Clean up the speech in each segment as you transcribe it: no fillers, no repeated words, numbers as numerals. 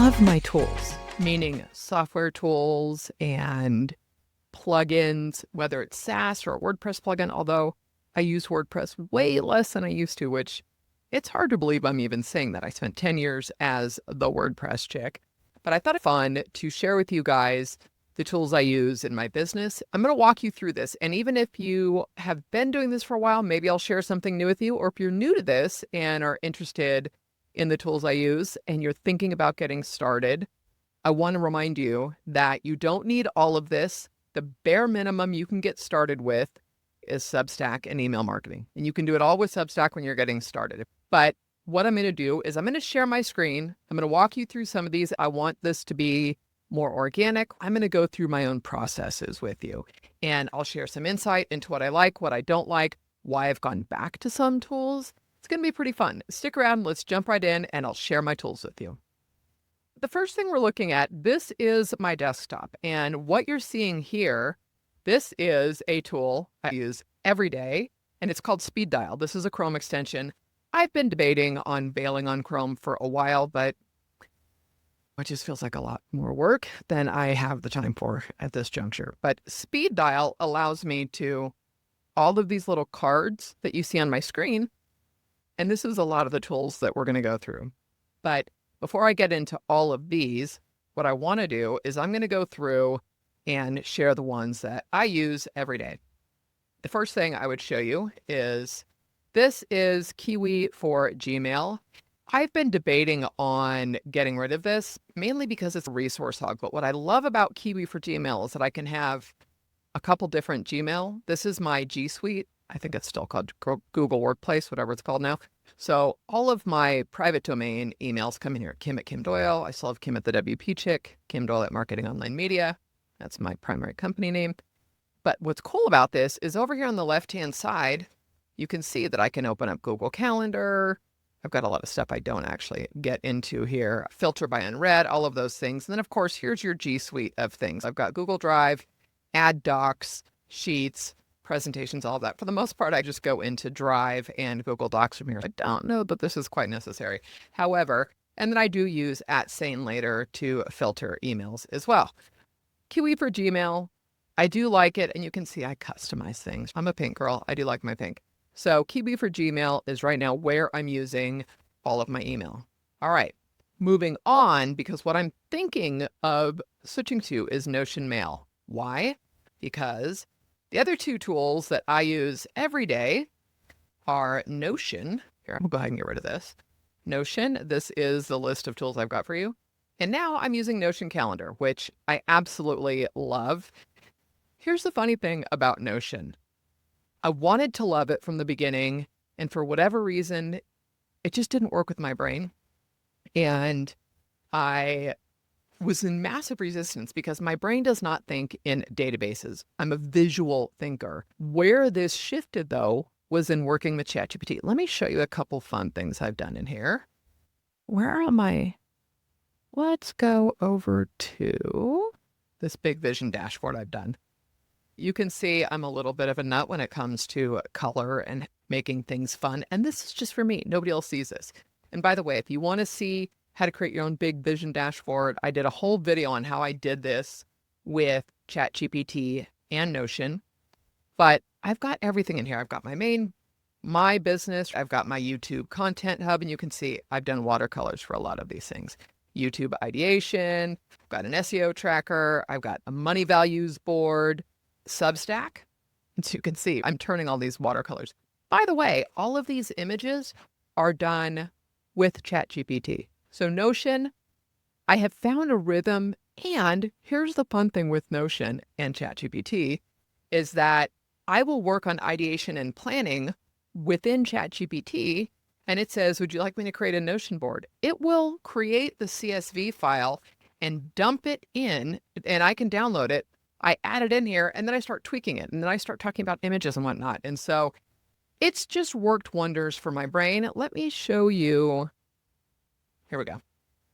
love my tools, meaning software tools and plugins, whether it's SaaS or a WordPress plugin, although I use WordPress way less than I used to, which it's hard to believe I'm even saying that. I spent 10 years as the WordPress chick, but I thought it fun to share with you guys the tools I use in my business. I'm going to walk you through this. And even if you have been doing this for a while, maybe I'll share something new with you. Or if you're new to this and are interested in the tools I use and you're thinking about getting started, I want to remind you that you don't need all of this. The bare minimum you can get started with is Substack and email marketing. And you can do it all with Substack when you're getting started. But what I'm going to do is I'm going to share my screen. I'm going to walk you through some of these. I want this to be more organic. I'm going to go through my own processes with you. And I'll share some insight into what I like, what I don't like, why I've gone back to some tools. It's going to be pretty fun. Stick around. Let's jump right in and I'll share my tools with you. The first thing we're looking at, this is my desktop. And what you're seeing here, this is a tool I use every day, and it's called Speed Dial. This is a Chrome extension. I've been debating on bailing on Chrome for a while, but it just feels like a lot more work than I have the time for at this juncture. But Speed Dial allows me to all of these little cards that you see on my screen. And this is a lot of the tools that we're going to go through. But before I get into all of these, what I want to do is I'm going to go through and share the ones that I use every day. The first thing I would show you is this is Kiwi for Gmail. I've been debating on getting rid of this, mainly because it's a resource hog. But what I love about Kiwi for Gmail is that I can have a couple different Gmail. This is my G Suite. I think it's still called Google Workplace, whatever it's called now. So all of my private domain emails come in here. Kim at Kim Doyal. I still have Kim at the WP Chick. Kim Doyal at Marketing Online Media. That's my primary company name. But what's cool about this is over here on the left-hand side, you can see that I can open up Google Calendar. I've got a lot of stuff I don't actually get into here. Filter by unread, all of those things. And then, of course, here's your G Suite of things. I've got Google Drive, Add Docs, Sheets, presentations, all of that. For the most part, I just go into Drive and Google Docs from here. I don't know that this is quite necessary. However, and then I do use @SaneLater to filter emails as well. Kiwi for Gmail, I do like it. And you can see I customize things. I'm a pink girl. I do like my pink. So Kiwi for Gmail is right now where I'm using all of my email. All right, moving on, because what I'm thinking of switching to is Notion Mail. Why? Because the other two tools that I use every day are Notion. Here, I'll go ahead and get rid of this. Notion, this is the list of tools I've got for you. And now I'm using Notion Calendar, which I absolutely love. Here's the funny thing about Notion. I wanted to love it from the beginning, and for whatever reason, it just didn't work with my brain. And I was in massive resistance because my brain does not think in databases. I'm a visual thinker. Where this shifted, though, was in working with ChatGPT. Let me show you a couple fun things I've done in here. Where am I? Let's go over to this big vision dashboard I've done. You can see I'm a little bit of a nut when it comes to color and making things fun. And this is just for me. Nobody else sees this. And by the way, if you want to see how to create your own big vision dashboard, I did a whole video on how I did this with ChatGPT and Notion. But I've got everything in here. I've got my business. I've got my YouTube content hub. And you can see I've done watercolors for a lot of these things. YouTube ideation. I've got an SEO tracker. I've got a money values board. Substack. And so you can see I'm turning all these watercolors. By the way, all of these images are done with ChatGPT. So Notion, I have found a rhythm. And here's the fun thing with Notion and ChatGPT is that I will work on ideation and planning within ChatGPT. And it says, would you like me to create a Notion board? It will create the CSV file and dump it in, and I can download it. I add it in here, and then I start tweaking it, and then I start talking about images and whatnot. And so it's just worked wonders for my brain. Let me show you. Here we go.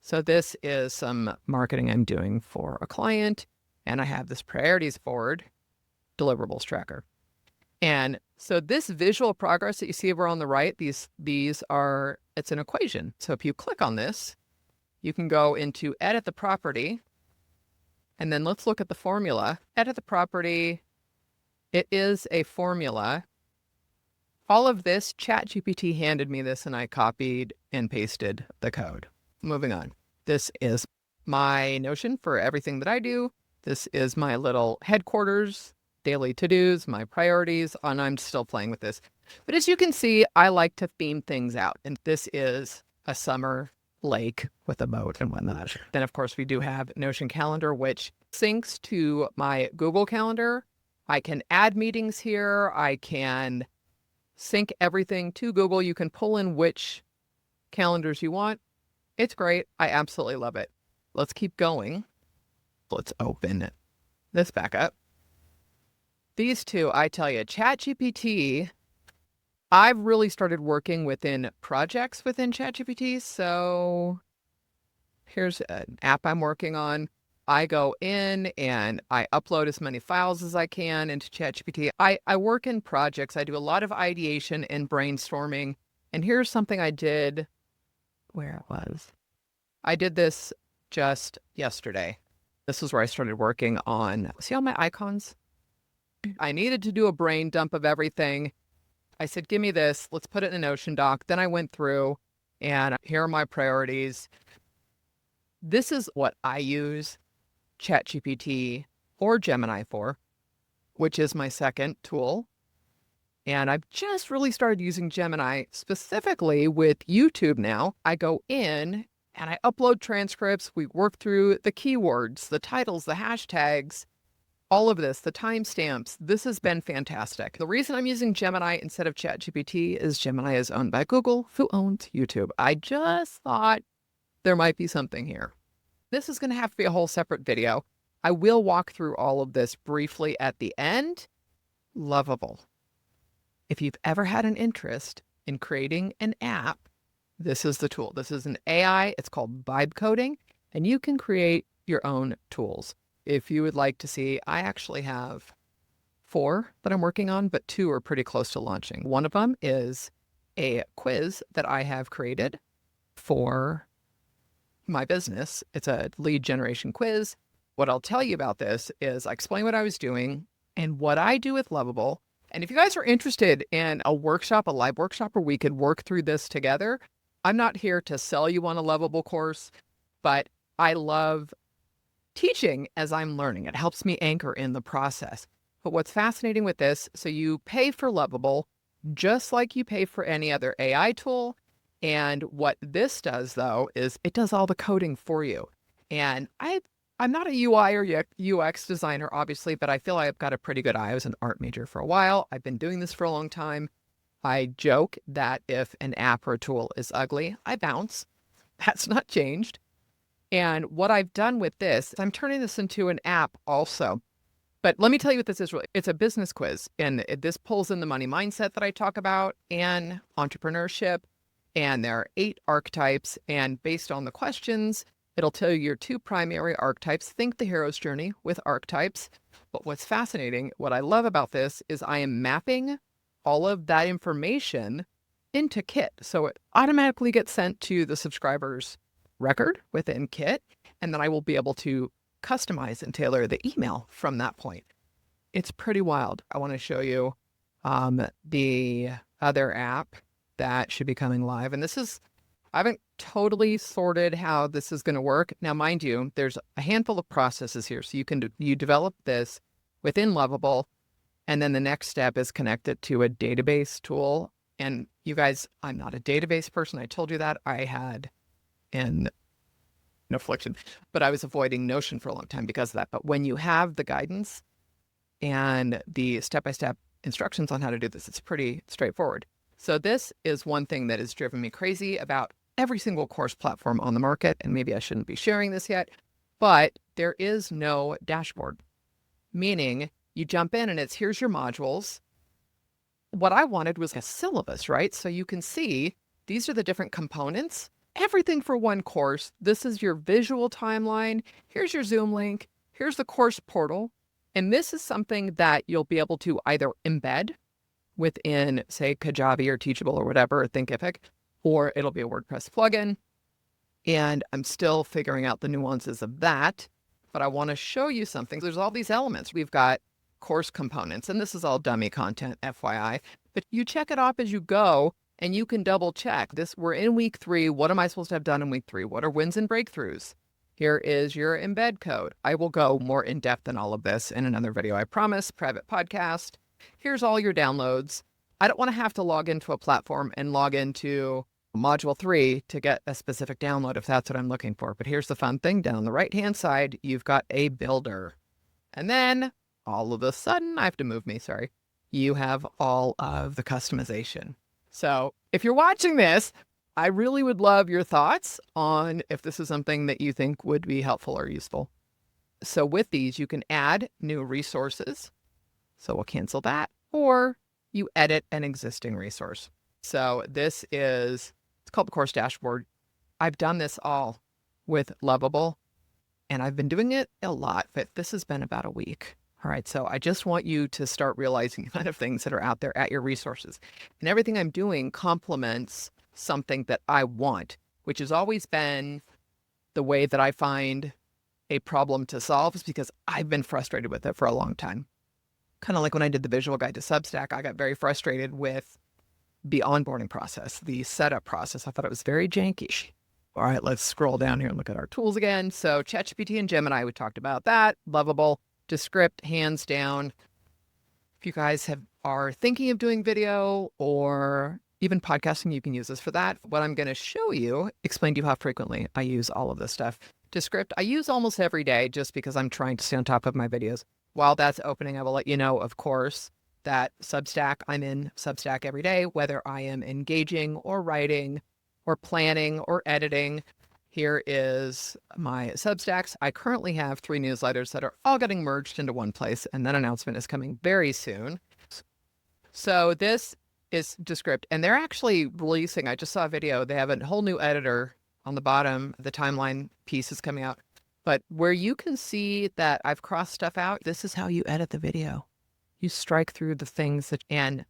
So this is some marketing I'm doing for a client, and I have this priorities board, deliverables tracker. And so this visual progress that you see over on the right, these are, it's an equation. So if you click on this, you can go into edit the property, and then let's look at the formula. Edit the property. It is a formula. All of this, ChatGPT handed me this and I copied and pasted the code. Moving on. This is my Notion for everything that I do. This is my little headquarters, daily to-dos, my priorities, and I'm still playing with this. But as you can see, I like to theme things out. And this is a summer lake with a boat and whatnot. Then, of course, we do have Notion Calendar, which syncs to my Google Calendar. I can add meetings here. I can sync everything to Google. You can pull in which calendars you want. It's great. I absolutely love it. Let's keep going. Let's open this back up. These two, I tell you, ChatGPT, I've really started working within projects within ChatGPT. So here's an app I'm working on. I go in and I upload as many files as I can into ChatGPT. I work in projects. I do a lot of ideation and brainstorming. And here's something I did where it was. I did this just yesterday. This is where I started working on, see all my icons? I needed to do a brain dump of everything. I said, give me this. Let's put it in a Notion doc. Then I went through and here are my priorities. This is what I use ChatGPT or Gemini for, which is my second tool. And I've just really started using Gemini specifically with YouTube now. I go in and I upload transcripts. We work through the keywords, the titles, the hashtags, all of this, the timestamps. This has been fantastic. The reason I'm using Gemini instead of ChatGPT is Gemini is owned by Google, who owns YouTube. I just thought there might be something here. This is going to have to be a whole separate video. I will walk through all of this briefly at the end. Lovable. If you've ever had an interest in creating an app, this is the tool. This is an AI. It's called vibe coding, and you can create your own tools. If you would like to see, I actually have 4 that I'm working on, but 2 are pretty close to launching. One of them is a quiz that I have created for my business. It's a lead generation quiz. What I'll tell you about this is I explain what I was doing and what I do with Lovable. And if you guys are interested in a workshop, a live workshop where we could work through this together, I'm not here to sell you on a Lovable course, but I love teaching as I'm learning. It helps me anchor in the process. But what's fascinating with this, so you pay for Lovable just like you pay for any other AI tool. And what this does, though, is it does all the coding for you. And I'm not a UI or UX designer, obviously, but I feel I've got a pretty good eye. I was an art major for a while. I've been doing this for a long time. I joke that if an app or a tool is ugly, I bounce. That's not changed. And what I've done with this, I'm turning this into an app also. But let me tell you what this is really. It's a business quiz. And this pulls in the money mindset that I talk about and entrepreneurship. And there are 8 archetypes. And based on the questions, it'll tell you your 2 primary archetypes. Think the hero's journey with archetypes. But what's fascinating, what I love about this is I am mapping all of that information into Kit. So it automatically gets sent to the subscriber's record within Kit. And then I will be able to customize and tailor the email from that point. It's pretty wild. I want to show you the other app that should be coming live. And this is, I haven't totally sorted how this is going to work. Now, mind you, there's a handful of processes here. So you develop this within Lovable. And then the next step is connected to a database tool. And you guys, I'm not a database person. I told you that. I had an affliction, but I was avoiding Notion for a long time because of that. But when you have the guidance and the step-by-step instructions on how to do this, it's pretty straightforward. So this is one thing that has driven me crazy about every single course platform on the market. And maybe I shouldn't be sharing this yet, but there is no dashboard, meaning you jump in and it's, here's your modules. What I wanted was a syllabus, right? So you can see these are the different components, everything for one course. This is your visual timeline. Here's your Zoom link. Here's the course portal. And this is something that you'll be able to either embed within, say, Kajabi or Teachable or whatever, or Thinkific, or it'll be a WordPress plugin. And I'm still figuring out the nuances of that, but I want to show you something. There's all these elements. We've got course components, and this is all dummy content, FYI, but you check it off as you go and you can double check this. We're in week 3. What am I supposed to have done in week 3? What are wins and breakthroughs? Here is your embed code. I will go more in depth than all of this in another video, I promise. Private podcast. Here's all your downloads. I don't want to have to log into a platform and log into module 3 to get a specific download if that's what I'm looking for. But here's the fun thing. Down on the right-hand side, you've got a builder. And then all of a sudden, I have to move me, sorry. You have all of the customization. So if you're watching this, I really would love your thoughts on if this is something that you think would be helpful or useful. So with these, you can add new resources. So we'll cancel that. Or you edit an existing resource. So this is, it's called the course dashboard. I've done this all with Lovable, and I've been doing it a lot, but this has been about a week. All right, so I just want you to start realizing the kind of things that are out there at your resources. And everything I'm doing complements something that I want, which has always been the way that I find a problem to solve, is because I've been frustrated with it for a long time. Kind of like when I did the visual guide to Substack, I got very frustrated with the onboarding process, the setup process. I thought it was very janky. All right, let's scroll down here and look at our tools again. So ChatGPT and Gemini, we talked about that. Lovable. Descript, hands down. If you guys are thinking of doing video or even podcasting, you can use this for that. What I'm going to show you, explain to you how frequently I use all of this stuff. Descript, I use almost every day just because I'm trying to stay on top of my videos. While that's opening, I will let you know, of course, that Substack, I'm in Substack every day, whether I am engaging or writing or planning or editing. Here is my Substacks. I currently have 3 newsletters that are all getting merged into one place, and that announcement is coming very soon. So this is Descript, and they're actually releasing, I just saw a video, they have a whole new editor on the bottom. The timeline piece is coming out. But where you can see that I've crossed stuff out, this is how you edit the video. You strike through the things that, and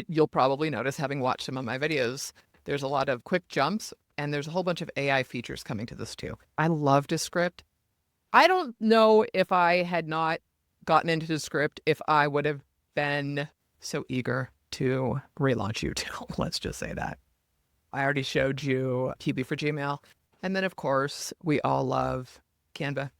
you'll probably notice, having watched some of my videos, there's a lot of quick jumps, and there's a whole bunch of AI features coming to this too. I love Descript. I don't know if I had not gotten into Descript if I would have been so eager to relaunch YouTube. Let's just say that. I already showed you Kiwi for Gmail. And then, of course, we all love Canva.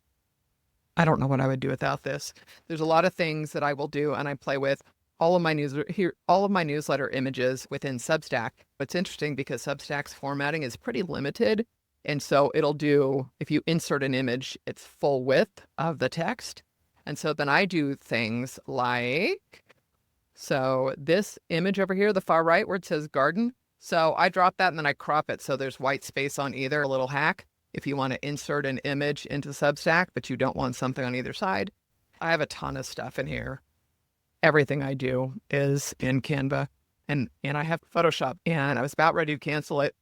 I don't know what I would do without this. There's a lot of things that I will do, and I play with all of my newsletter images within Substack. It's interesting because Substack's formatting is pretty limited. And so it'll do, if you insert an image, it's full width of the text. And so then I do things like, so this image over here, the far right where it says garden. So I drop that and then I crop it so there's white space on either. A little hack if you want to insert an image into Substack, but you don't want something on either side. I have a ton of stuff in here. Everything I do is in Canva, and I have Photoshop, and I was about ready to cancel it.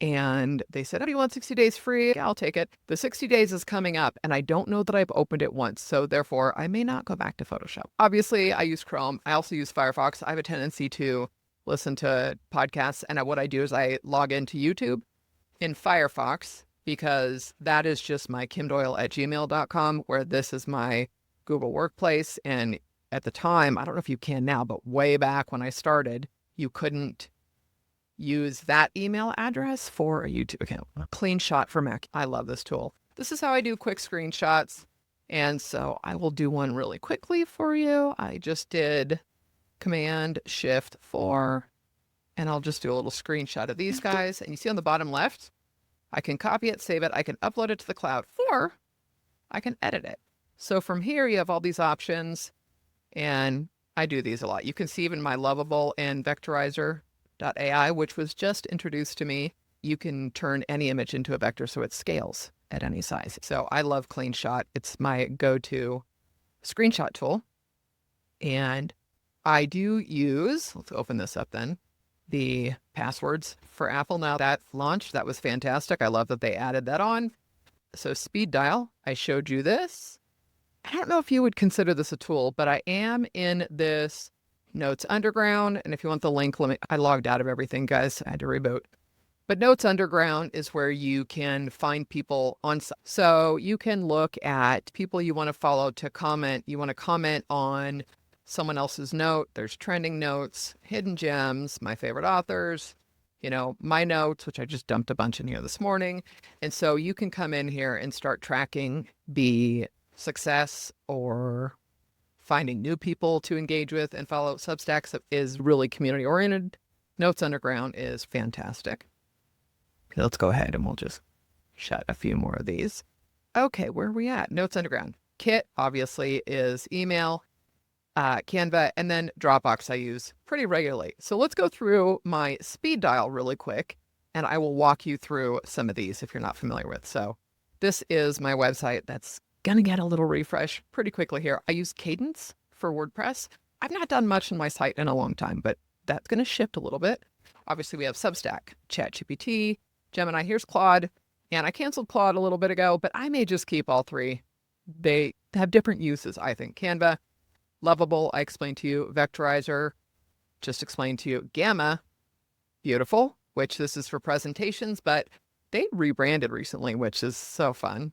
And they said, oh, do you want 60 days free? Yeah, I'll take it. The 60 days is coming up, and I don't know that I've opened it once. So therefore, I may not go back to Photoshop. Obviously, I use Chrome. I also use Firefox. I have a tendency to listen to podcasts. And what I do is I log into YouTube in Firefox, because that is just my kimdoyle@gmail.com, where this is my Google Workplace. And at the time, I don't know if you can now, but way back when I started, you couldn't use that email address for a YouTube account. CleanShot for Mac. I love this tool. This is how I do quick screenshots. And so I will do one really quickly for you. I just did Command-Shift-4, and I'll just do a little screenshot of these guys. And you see on the bottom left, I can copy it, save it. I can upload it to the cloud, or I can edit it. So from here, you have all these options, and I do these a lot. You can see even my Lovable and Vectorize.ai, which was just introduced to me. You can turn any image into a vector so it scales at any size. So I love CleanShot. It's my go-to screenshot tool. And I do use, let's open this up then, the passwords for Apple. Now that launched, that was fantastic. I love that they added that on. So speed dial, I showed you this. I don't know if you would consider this a tool, but I am in this Notes Underground. And if you want the link, I logged out of everything, guys. I had to reboot. But Notes Underground is where you can find people on site. So you can look at people you want to follow to comment. You want to comment on someone else's note. There's trending notes, hidden gems, my favorite authors, my notes, which I just dumped a bunch in here this morning. And so you can come in here and start tracking the success or finding new people to engage with and follow. Substack is really community oriented. Notes Underground is fantastic. Okay, let's go ahead and we'll just shut a few more of these. Okay, where are we at? Notes Underground. Kit, obviously, is email. Canva, and then Dropbox I use pretty regularly. So let's go through my speed dial really quick, and I will walk you through some of these if you're not familiar with. So this is my website that's going to get a little refresh pretty quickly here. I use Cadence for WordPress. I've not done much on my site in a long time, but that's going to shift a little bit. Obviously, we have Substack, ChatGPT, Gemini. Here's Claude, and I canceled Claude a little bit ago, but I may just keep all three. They have different uses, I think. Canva, Lovable, I explained to you. Vectorizer, just explained to you. Gamma, beautiful, which this is for presentations, but they rebranded recently, which is so fun.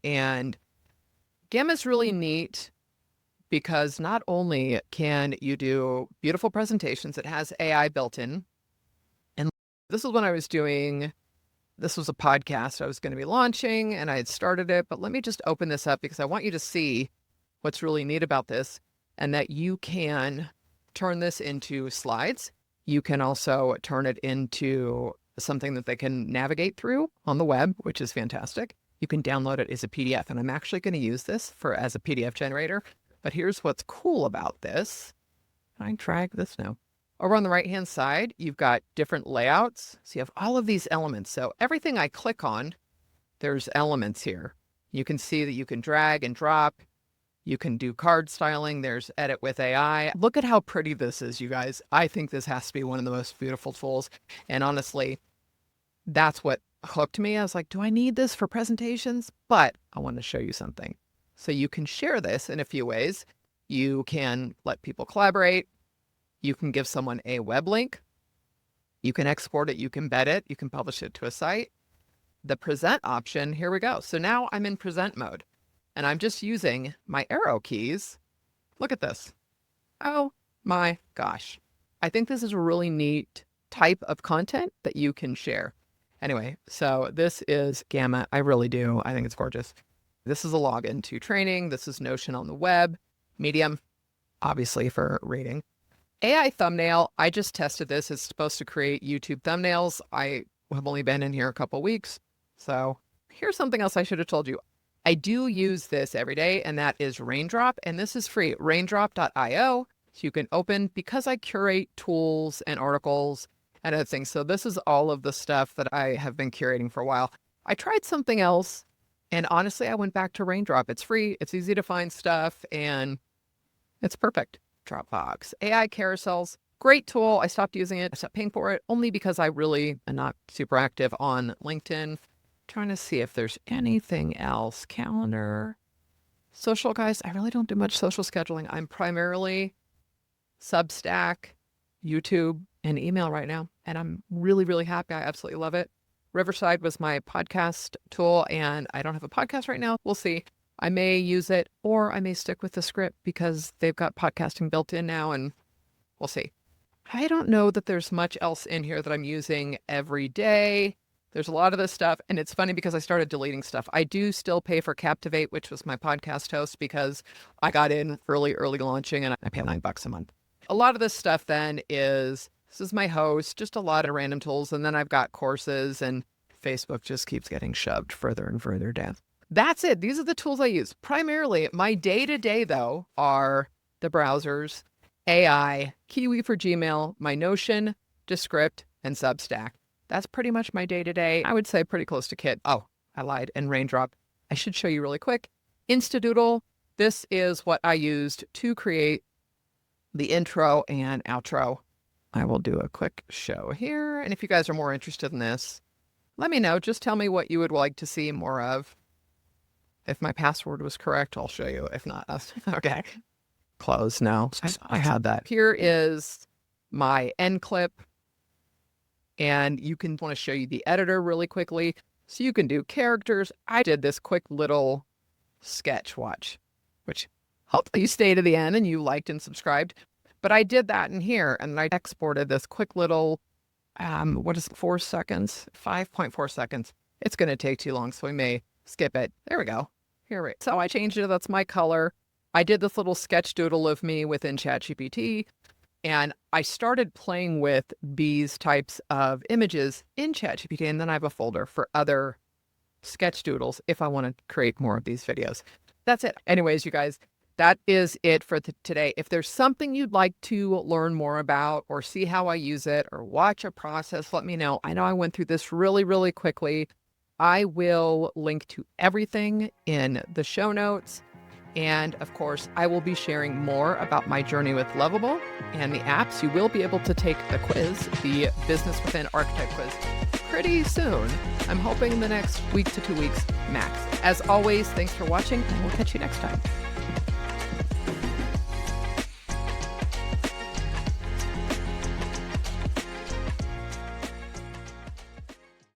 And Gamma is really neat because not only can you do beautiful presentations, it has AI built in. And this is when I was doing, this was a podcast I was going to be launching and I had started it, but let me just open this up because I want you to see what's really neat about this. And that you can turn this into slides. You can also turn it into something that they can navigate through on the web, which is fantastic. You can download it as a PDF, and I'm actually going to use this as a PDF generator. But here's what's cool about this. Can I drag this? No. Over on the right-hand side, you've got different layouts. So you have all of these elements. So everything I click on, there's elements here. You can see that you can drag and drop. You can do card styling. There's edit with AI. Look at how pretty this is, you guys. I think this has to be one of the most beautiful tools. And honestly, that's what hooked me. I was like, do I need this for presentations? But I want to show you something. So you can share this in a few ways. You can let people collaborate. You can give someone a web link. You can export it. You can embed it. You can publish it to a site. The present option, here we go. So now I'm in present mode. And I'm just using my arrow keys. Look at this. Oh my gosh. I think this is a really neat type of content that you can share. Anyway, so this is Gamma. I really do. I think it's gorgeous. This is a login to training. This is Notion on the web. Medium, obviously for reading. AI thumbnail. I just tested this. It's supposed to create YouTube thumbnails. I have only been in here a couple weeks. So here's something else I should have told you. I do use this every day, and that is Raindrop, and this is free, raindrop.io. So you can open, because I curate tools and articles and other things. So this is all of the stuff that I have been curating for a while. I tried something else, and honestly, I went back to Raindrop. It's free, it's easy to find stuff, and it's perfect. Dropbox, AI carousels, great tool. I stopped using it, I stopped paying for it, only because I really am not super active on LinkedIn. Trying to see if there's anything else. Calendar, social, guys. I really don't do much social scheduling. I'm primarily Substack, YouTube, and email right now. And I'm really, really happy. I absolutely love it. Riverside was my podcast tool, and I don't have a podcast right now. We'll see. I may use it, or I may stick with Descript because they've got podcasting built in now, and we'll see. I don't know that there's much else in here that I'm using every day. There's a lot of this stuff, and it's funny because I started deleting stuff. I do still pay for Captivate, which was my podcast host, because I got in early launching, and I pay $9 a month. A lot of this stuff then is, this is my host, just a lot of random tools, and then I've got courses, and Facebook just keeps getting shoved further and further down. That's it. These are the tools I use. Primarily, my day-to-day, though, are the browsers, AI, Kiwi for Gmail, my Notion, Descript, and Substack. That's pretty much my day-to-day. I would say pretty close to Kit. Oh, I lied. And Raindrop. I should show you really quick. Instadoodle. This is what I used to create the intro and outro. I will do a quick show here. And if you guys are more interested in this, let me know. Just tell me what you would like to see more of. If my password was correct, I'll show you. If not, okay. Close now. I had that. Here is my end clip. and you can want to show you the editor really quickly. So you can do characters. I did this quick little sketch, watch, which hopefully you stay to the end and you liked and subscribed. But I did that in here, and I exported this quick little, what is it, 4 seconds? 5.4 seconds. It's going to take too long, so we may skip it. There we go. Here we go. So I changed it. That's my color. I did this little sketch doodle of me within ChatGPT, and I started playing with these types of images in ChatGPT, and then I have a folder for other sketch doodles if I want to create more of these videos. That's it. Anyways, you guys, that is it for today. If there's something you'd like to learn more about or see how I use it or watch a process, let me know. I know I went through this really, really quickly. I will link to everything in the show notes. And of course, I will be sharing more about my journey with Lovable and the apps. You will be able to take the quiz, the Business Within Architect quiz, pretty soon. I'm hoping in the next week to 2 weeks max. As always, thanks for watching, and we'll catch you next time.